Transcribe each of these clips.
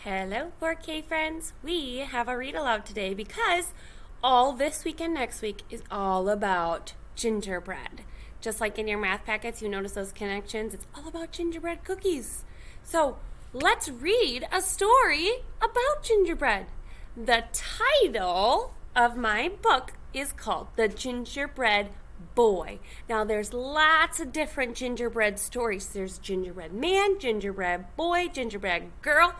Hello, 4K friends. We have a read aloud today because all this week and next week is all about gingerbread. Just like in your math packets, you notice those connections. It's all about gingerbread cookies. So let's read a story about gingerbread. The title of my book is called The Gingerbread Boy. Now there's lots of different gingerbread stories. There's gingerbread man, gingerbread boy, gingerbread girl,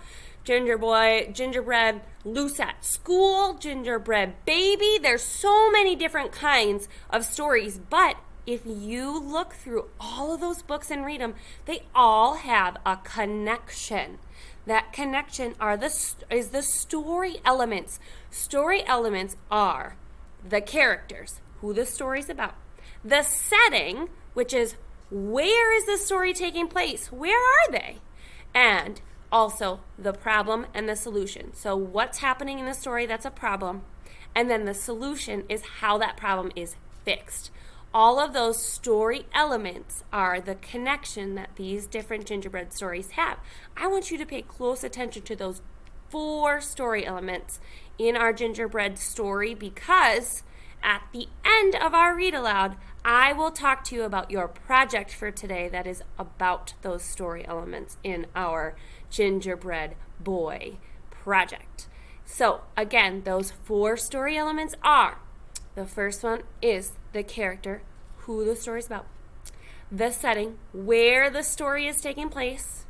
gingerbread loose at school, gingerbread baby. There's so many different kinds of stories, but if you look through all of those books and read them, they all have a connection. That connection is the story elements. Story elements are the characters, who the story's about, the setting, which is where is the story taking place? Where are they? And also the problem and the solution. So what's happening in the story, that's a problem. And then the solution is how that problem is fixed. All of those story elements are the connection that these different gingerbread stories have. I want you to pay close attention to those 4 story elements in our gingerbread story, because at the end of our read aloud, I will talk to you about your project for today that is about those story elements in our gingerbread boy project. So again, those 4 story elements are: the first one is the character, who the story is about, the setting, where the story is taking place,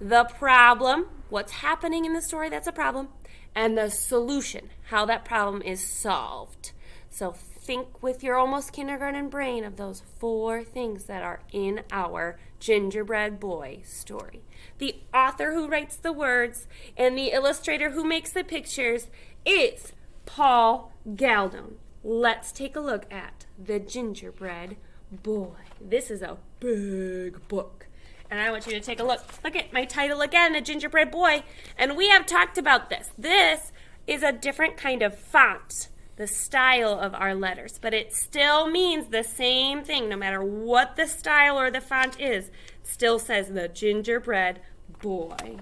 the problem, what's happening in the story that's a problem, and the solution, how that problem is solved. So think with your almost kindergarten brain of those 4 things that are in our gingerbread boy story. The author who writes the words and the illustrator who makes the pictures is Paul Galdone. Let's take a look at The Gingerbread Boy. This is a big book, and I want you to take a look. Look at my title again, The Gingerbread Boy, and we have talked about this. This is a different kind of font, the style of our letters, but it still means the same thing. No matter what the style or the font is, it still says The Gingerbread Boy.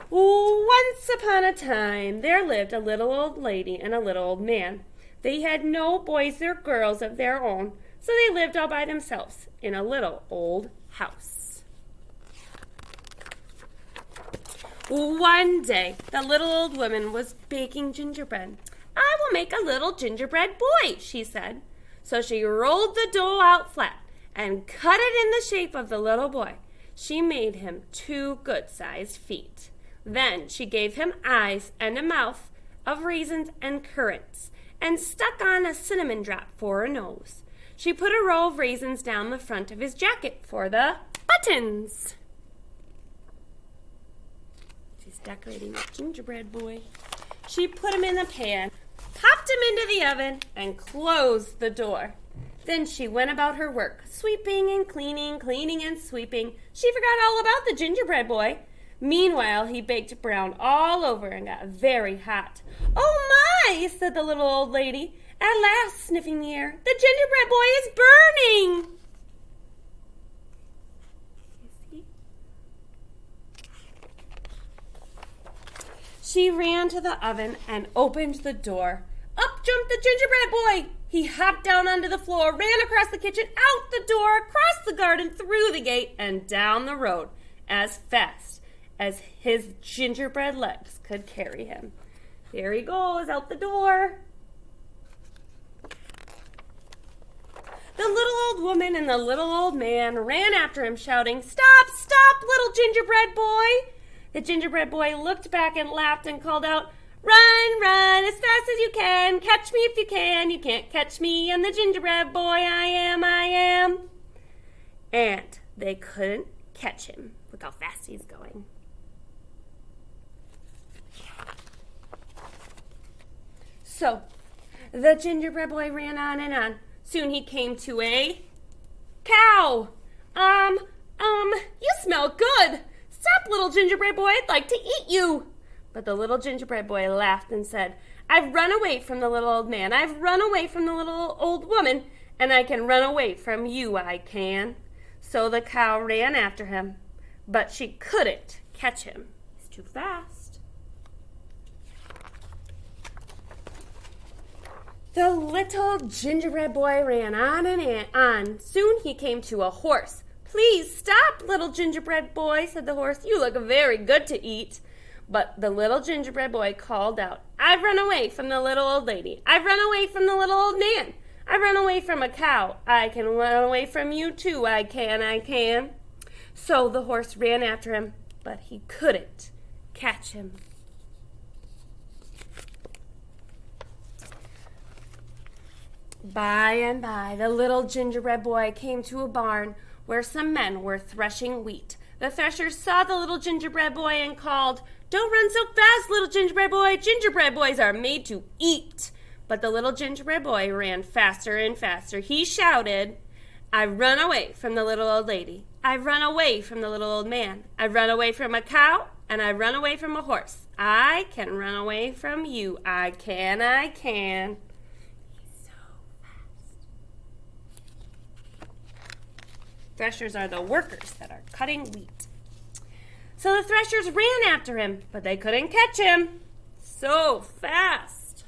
Once upon a time, there lived a little old lady and a little old man. They had no boys or girls of their own, so they lived all by themselves in a little old house. One day, the little old woman was baking gingerbread. "I will make a little gingerbread boy," she said. So she rolled the dough out flat and cut it in the shape of the little boy. She made him 2 good-sized feet. Then she gave him eyes and a mouth of raisins and currants, and stuck on a cinnamon drop for a nose. She put a row of raisins down the front of his jacket for the buttons. She's decorating the gingerbread boy. She put him in the pan, popped him into the oven, and closed the door. Then she went about her work, sweeping and cleaning, cleaning and sweeping. She forgot all about the gingerbread boy. Meanwhile, he baked brown all over and got very hot. "Oh my," said the little old lady, at last sniffing the air. "The gingerbread boy is burning." You see? She ran to the oven and opened the door. Up jumped the gingerbread boy. He hopped down onto the floor, ran across the kitchen, out the door, across the garden, through the gate, and down the road as fast as his gingerbread legs could carry him. There he goes, out the door. The little old woman and the little old man ran after him, shouting, "Stop, stop, little gingerbread boy!" The gingerbread boy looked back and laughed and called out, "Run, run, as fast as you can. Catch me if you can. You can't catch me. I'm the gingerbread boy. I am. And they couldn't catch him. Look how fast he's going. So the gingerbread boy ran on and on. Soon he came to a cow. You smell good. Stop, little gingerbread boy, I'd like to eat you." But the little gingerbread boy laughed and said, "I've run away from the little old man. I've run away from the little old woman, and I can run away from you, I can." So the cow ran after him, but she couldn't catch him. He's too fast. The little gingerbread boy ran on and on. Soon he came to a horse. "Please stop, little gingerbread boy," said the horse. "You look very good to eat." But the little gingerbread boy called out, "I've run away from the little old lady. I've run away from the little old man. I've run away from a cow. I can run away from you too. I can. So the horse ran after him, but he couldn't catch him. By and by, the little gingerbread boy came to a barn where some men were threshing wheat. The threshers saw the little gingerbread boy and called, "Don't run so fast, little gingerbread boy. Gingerbread boys are made to eat." But the little gingerbread boy ran faster and faster. He shouted, "I've run away from the little old lady. I've run away from the little old man. I've run away from a cow, and I've run away from a horse. I can run away from you. I can. Threshers are the workers that are cutting wheat. So the threshers ran after him, but they couldn't catch him. So fast.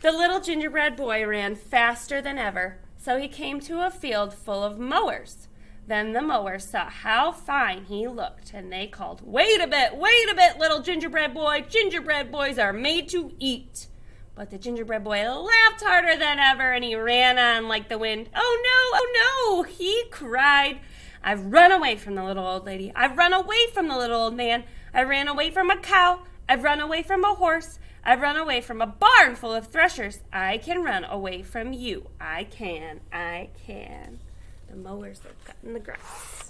The little gingerbread boy ran faster than ever, so he came to a field full of mowers. Then the mowers saw how fine he looked, and they called, wait a bit, little gingerbread boy. Gingerbread boys are made to eat." But the gingerbread boy laughed harder than ever, and he ran on like the wind. Oh no, he cried. "I've run away from the little old lady. I've run away from the little old man. I ran away from a cow. I've run away from a horse. I've run away from a barn full of threshers. I can run away from you. I can. The mowers are cutting the grass.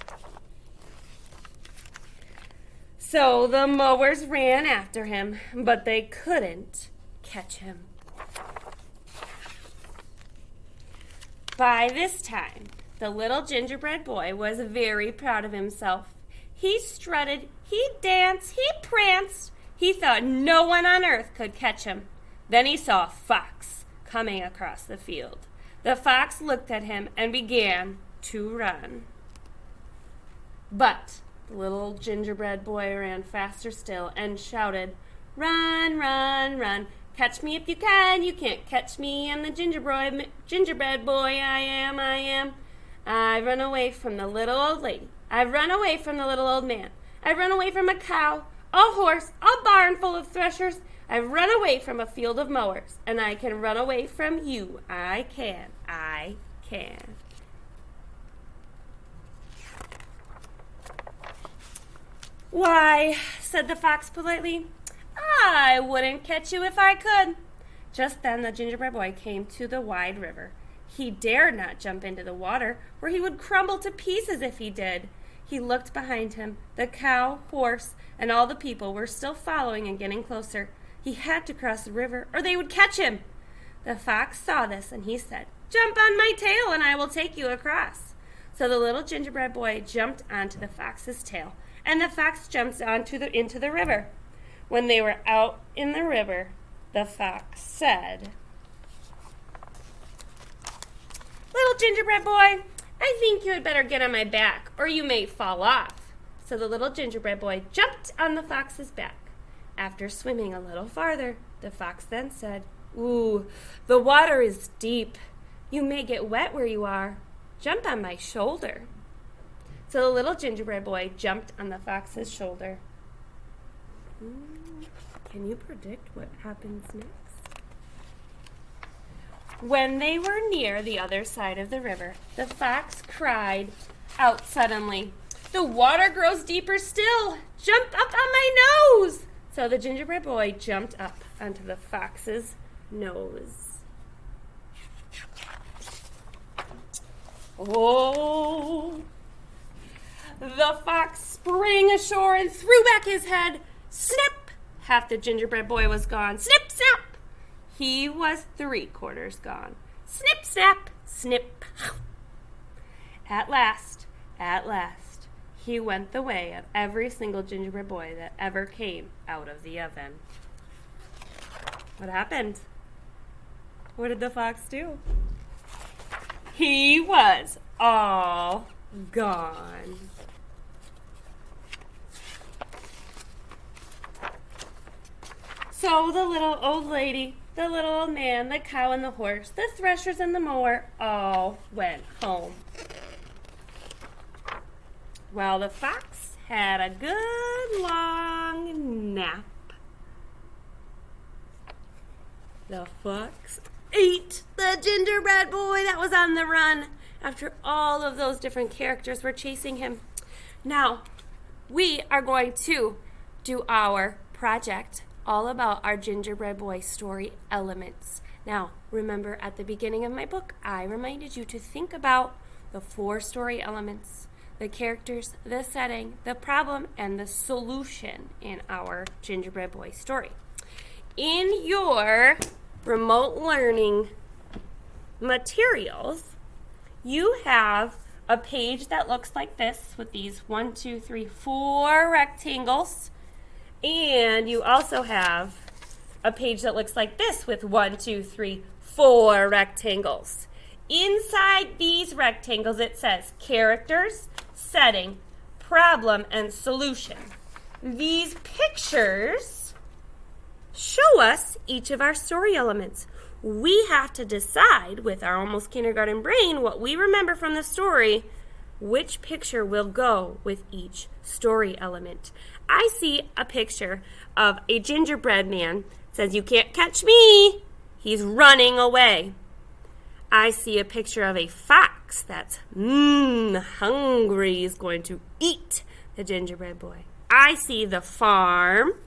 So the mowers ran after him, but they couldn't catch him. By this time, the little gingerbread boy was very proud of himself. He strutted, he danced, he pranced. He thought no one on earth could catch him. Then he saw a fox coming across the field. The fox looked at him and began to run. But the little gingerbread boy ran faster still and shouted, "Run, run, run. Catch me if you can. You can't catch me. I'm the gingerbread boy. I am. I've run away from the little old lady. I've run away from the little old man. I've run away from a cow, a horse, a barn full of threshers. I've run away from a field of mowers, and I can run away from you. I can. "Why," said the fox politely, "I wouldn't catch you if I could." Just then the gingerbread boy came to the wide river. He dared not jump into the water, or he would crumble to pieces if he did. He looked behind him. The cow, horse, and all the people were still following and getting closer. He had to cross the river, or they would catch him. The fox saw this, and he said, "Jump on my tail, and I will take you across." So the little gingerbread boy jumped onto the fox's tail, and the fox jumped into the river. When they were out in the river, the fox said, "Little gingerbread boy, I think you had better get on my back, or you may fall off." So the little gingerbread boy jumped on the fox's back. After swimming a little farther, the fox then said, "Ooh, the water is deep. You may get wet where you are. Jump on my shoulder." So the little gingerbread boy jumped on the fox's shoulder. Can you predict what happens next? When they were near the other side of the river, the fox cried out suddenly, "The water grows deeper still. Jump up on my nose." So the gingerbread boy jumped up onto the fox's nose. Oh! The fox sprang ashore and threw back his head. Snap! Half the gingerbread boy was gone. Snip, snap! He was 3/4 gone. Snip, snap, snip. At last, he went the way of every single gingerbread boy that ever came out of the oven. What happened? What did the fox do? He was all gone. So the little old lady, the little old man, the cow and the horse, the threshers and the mower all went home. Well, the fox had a good long nap. The fox ate the gingerbread boy that was on the run after all of those different characters were chasing him. Now, we are going to do our project all about our gingerbread boy story elements. Now, remember at the beginning of my book, I reminded you to think about the 4 story elements: the characters, the setting, the problem, and the solution in our gingerbread boy story. In your remote learning materials, you have a page that looks like this with these 1, 2, 3, 4 rectangles. And you also have a page that looks like this with 1, 2, 3, 4 rectangles. Inside these rectangles it says characters, setting, problem, and solution. These pictures show us each of our story elements. We have to decide with our almost kindergarten brain what we remember from the story, which picture will go with each story element. I see a picture of a gingerbread man. It says, "You can't catch me." He's running away. I see a picture of a fox that's hungry. He's going to eat the gingerbread boy. I see the farm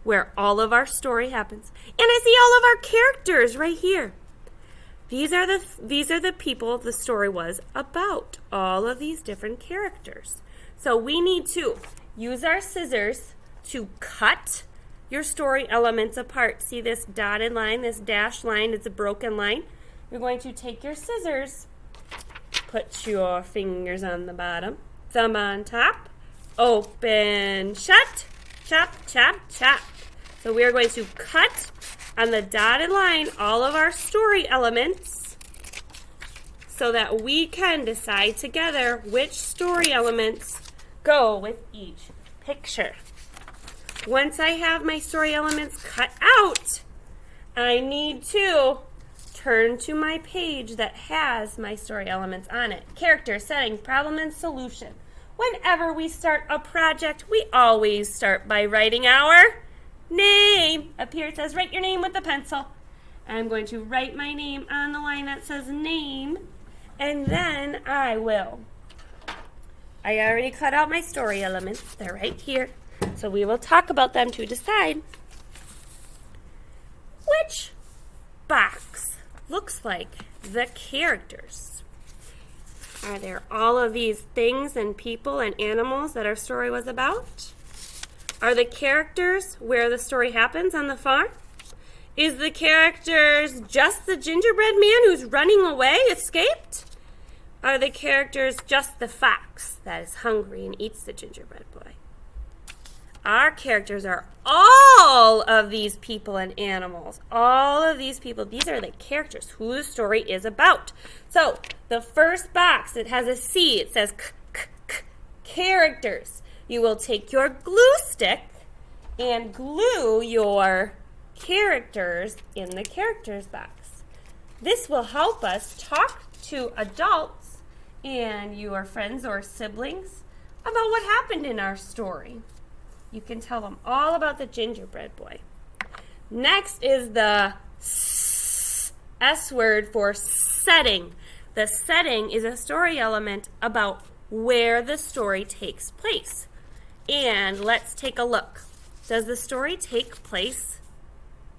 where all of our story happens. And I see all of our characters right here. These are the people the story was about, all of these different characters. So we need to use our scissors to cut your story elements apart. See this dotted line, this dashed line, it's a broken line. You're going to take your scissors, put your fingers on the bottom, thumb on top, open, shut, chop, chop, chop. So we are going to cut on the dotted line all of our story elements so that we can decide together which story elements go with each picture. Once I have my story elements cut out, I need to turn to my page that has my story elements on it. Character, setting, problem, and solution. Whenever we start a project, we always start by writing our name. Up here it says write your name with a pencil. I'm going to write my name on the line that says name, and then I already cut out my story elements. They're right here. So we will talk about them to decide which box looks like the characters. Are there all of these things and people and animals that our story was about? Are the characters where the story happens on the farm? Is the characters just the gingerbread man who's running away, escaped? Are the characters just the fox that is hungry and eats the gingerbread boy? Our characters are all of these people and animals. All of these people, these are the characters, who the story is about. So, the first box, it has a C. It says characters. You will take your glue stick and glue your characters in the characters box. This will help us talk to adults and your friends or siblings about what happened in our story. You can tell them all about the gingerbread boy. Next is the S word for setting. The setting is a story element about where the story takes place. And let's take a look. Does the story take place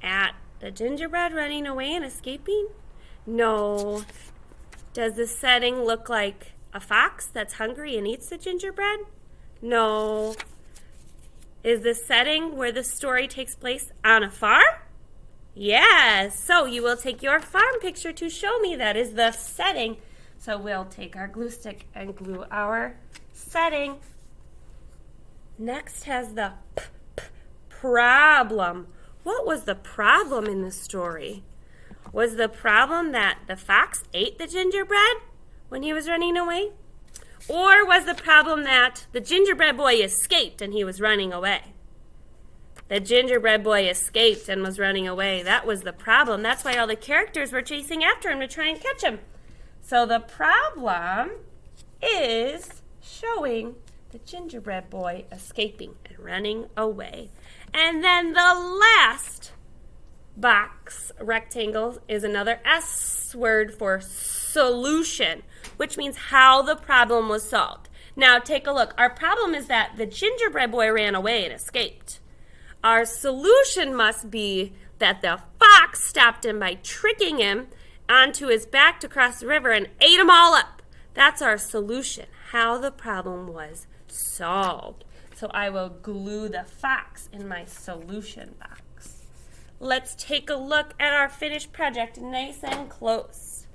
at the gingerbread running away and escaping? No. Does the setting look like a fox that's hungry and eats the gingerbread? No. Is the setting where the story takes place on a farm? Yes. So you will take your farm picture to show me that is the setting. So we'll take our glue stick and glue our setting. Next has the problem. What was the problem in the story? Was the problem that the fox ate the gingerbread when he was running away? Or was the problem that the gingerbread boy escaped and he was running away? The gingerbread boy escaped and was running away. That was the problem. That's why all the characters were chasing after him to try and catch him. So the problem is showing the gingerbread boy escaping and running away. And then the last box rectangle is another S word for solution, which means how the problem was solved. Now take a look. Our problem is that the gingerbread boy ran away and escaped. Our solution must be that the fox stopped him by tricking him onto his back to cross the river and ate them all up. That's our solution, how the problem was solved. So I will glue the fox in my solution box. Let's take a look at our finished project nice and close.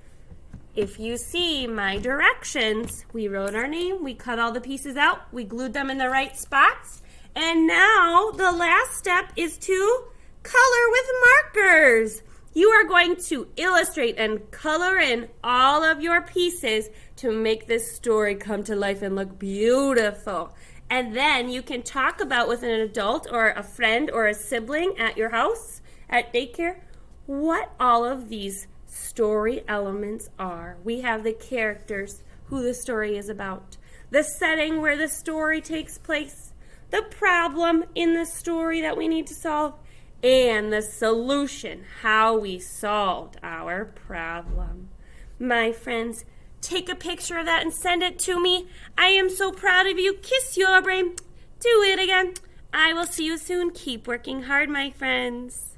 If you see my directions, we wrote our name, we cut all the pieces out, we glued them in the right spots, and now the last step is to color with markers. You are going to illustrate and color in all of your pieces to make this story come to life and look beautiful. And then you can talk about with an adult or a friend or a sibling at your house, at daycare, what all of these story elements are. We have the characters, who the story is about, the setting where the story takes place, the problem in the story that we need to solve, and the solution, how we solved our problem. My friends, take a picture of that and send it to me. I am so proud of you. Kiss your brain. Do it again. I will see you soon. Keep working hard, my friends.